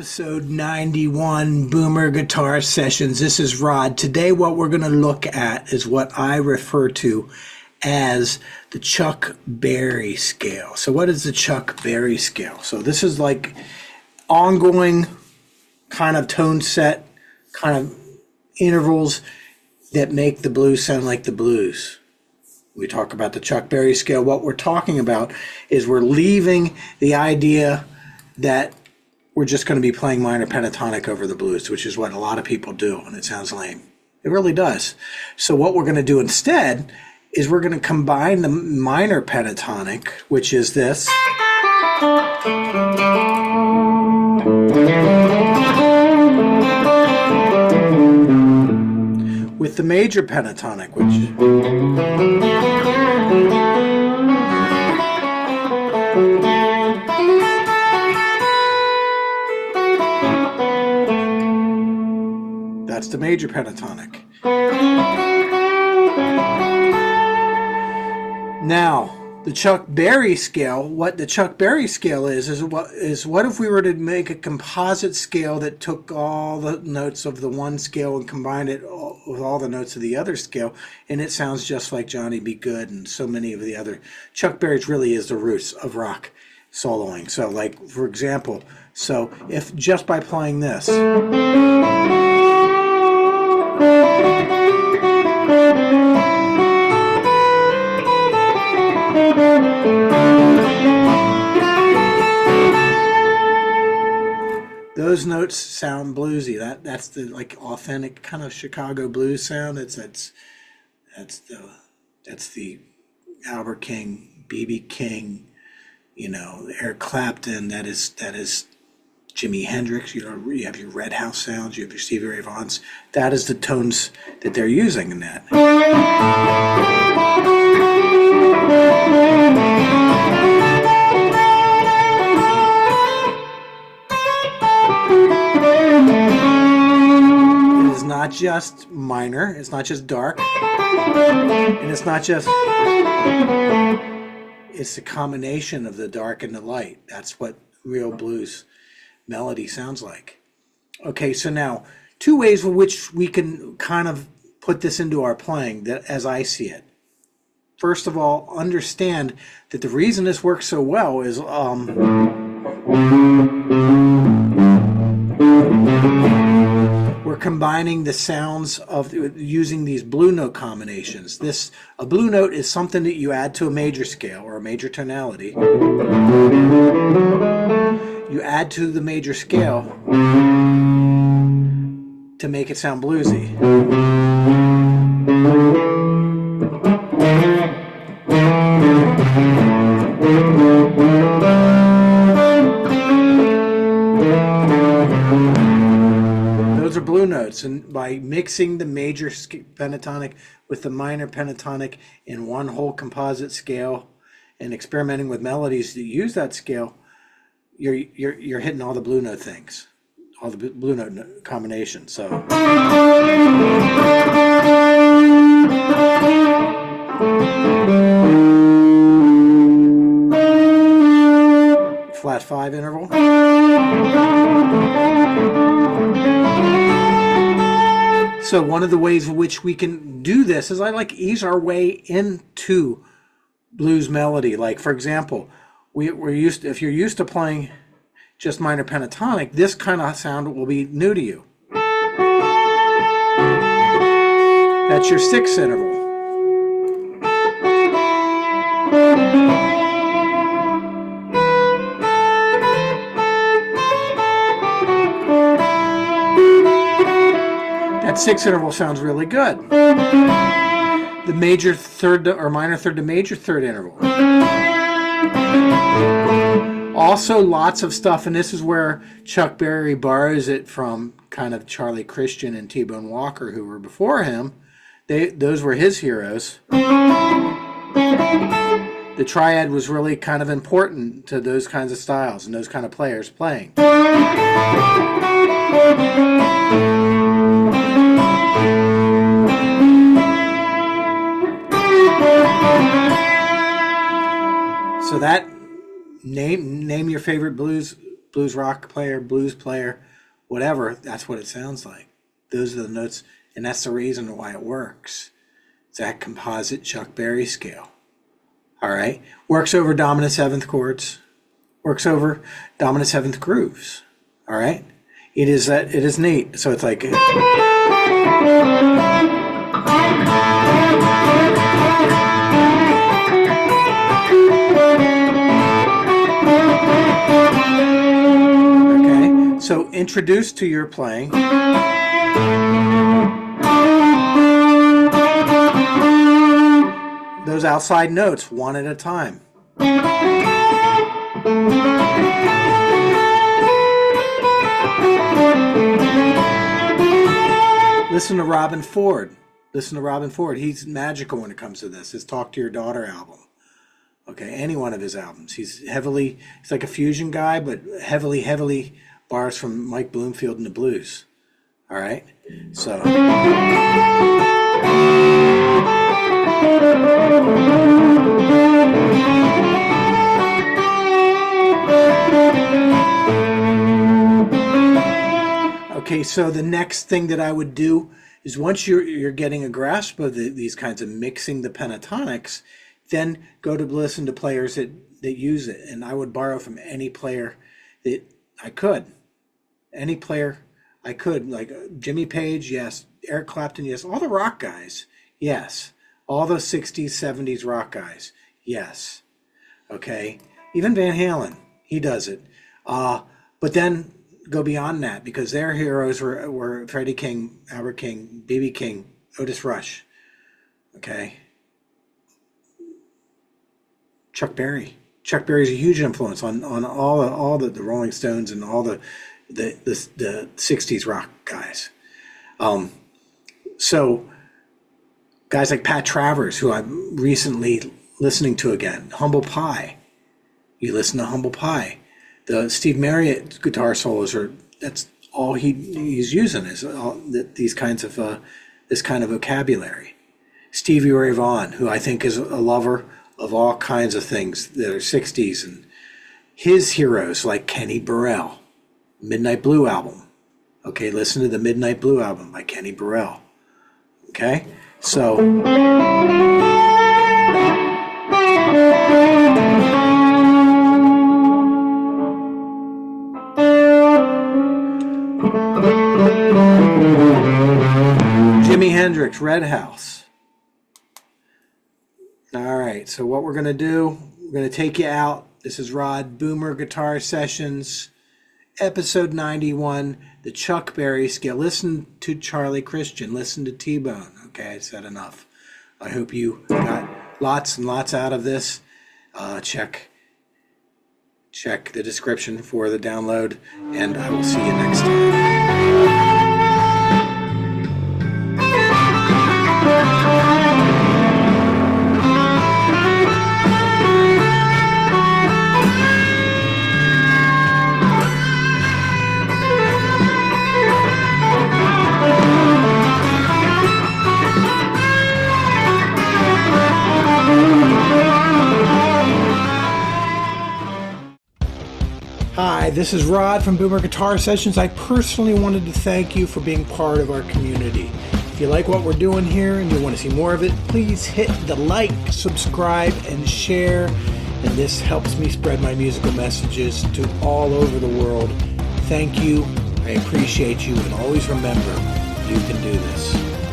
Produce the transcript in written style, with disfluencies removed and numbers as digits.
Episode 91 Boomer Guitar Sessions. This is Rod. Today what we're going to look at is what I refer to as the Chuck Berry scale. So what is the Chuck Berry scale? So this is like ongoing kind of tone set, kind of intervals that make the blues sound like the blues. We talk about the Chuck Berry scale. What we're talking about is we're leaving the idea that we're just going to be playing minor pentatonic over the blues, which is what a lot of people do, and it sounds lame. It really does. So what we're going to do instead is we're going to combine the minor pentatonic, which is this, with the major pentatonic, which that's the major pentatonic. Now, the Chuck Berry scale, what the Chuck Berry scale is what if we were to make a composite scale that took all the notes of the one scale and combined it with all the notes of the other scale, and it sounds just like Johnny B. Good and so many of the other. Chuck Berry really is the roots of rock soloing. So like, for example, so if just by playing this, those notes sound bluesy. That's the like authentic kind of Chicago blues sound. That's the Albert King, B.B. King, Eric Clapton. That is Jimi Hendrix. You have your Red House sounds. You have your Stevie Ray Vaughns. That is the tones that they're using in that. It is not just minor. It's not just dark. And it's not just... It's a combination of the dark and the light. That's what real blues melody sounds like. Okay, so now two ways in which we can kind of put this into our playing, that as I see it. First of all, understand that the reason this works so well is we're combining the sounds of using these blue note combinations. A blue note is something that you add to a major scale or a major tonality. You add to the major scale to make it sound bluesy. Those are blue notes, and by mixing the major pentatonic with the minor pentatonic in one whole composite scale and experimenting with melodies that use that scale, you're hitting all the blue note things, all the blue note combinations. So flat 5 interval. So one of the ways in which we can do this is I like ease our way into blues melody. Like, for example, if you're used to playing just minor pentatonic, this kind of sound will be new to you. That's your 6th interval. That 6th interval sounds really good. The major third or minor third to major third interval. Also lots of stuff, and this is where Chuck Berry borrows it from kind of Charlie Christian and T-Bone Walker, who were before him. Those were his heroes. The triad was really kind of important to those kinds of styles and those kind of players playing. So that name your favorite blues blues rock player, blues player, whatever, that's what it sounds like. Those are the notes, and that's the reason why it works. It's that composite Chuck Berry scale. All right? Works over dominant seventh chords. Works over dominant seventh grooves. All right? It is neat. So it's like... Okay, so introduced to your playing. Those outside notes, one at a time. Listen to Robin Ford. Listen to Robin Ford. He's magical when it comes to this. His Talk to Your Daughter album. Okay, any one of his albums. He's like a fusion guy, but heavily borrows from Mike Bloomfield and the blues. All right? So... Okay, so the next thing that I would do is once you're getting a grasp of these kinds of mixing the pentatonics, then go to listen to players that use it. And I would borrow from any player that I could. Any player I could, like Jimmy Page, yes. Eric Clapton, yes. All the rock guys, yes. All those 60s, 70s rock guys, yes. Okay, even Van Halen, he does it. But then go beyond that, because their heroes were Freddie King, Albert King, B.B. King, Otis Rush. Okay. Chuck Berry. Chuck Berry's a huge influence on all the Rolling Stones and all the 60s rock guys. So guys like Pat Travers, who I'm recently listening to again, Humble Pie. You listen to Humble Pie. The Steve Marriott guitar solos that's all he's using is this kind of vocabulary. Stevie Ray Vaughan, who I think is a lover of all kinds of things that are 60s, and his heroes like Kenny Burrell, Midnight Blue album. Okay, listen to the Midnight Blue album by Kenny Burrell. Okay, so Jimi Hendrix, Red House. All right, so what we're going to do, we're going to take you out. This is Rod, Boomer Guitar Sessions, episode 91, the Chuck Berry scale. Listen to Charlie Christian, listen to T-Bone. Okay, I said enough. I hope you got lots and lots out of this. Check the description for the download, and I will see you next time. Hi, this is Rod from Boomer Guitar Sessions. I personally wanted to thank you for being part of our community. If you like what we're doing here and you want to see more of it, please hit the like, subscribe, and share. And this helps me spread my musical messages to all over the world. Thank you. I appreciate you. And always remember, you can do this.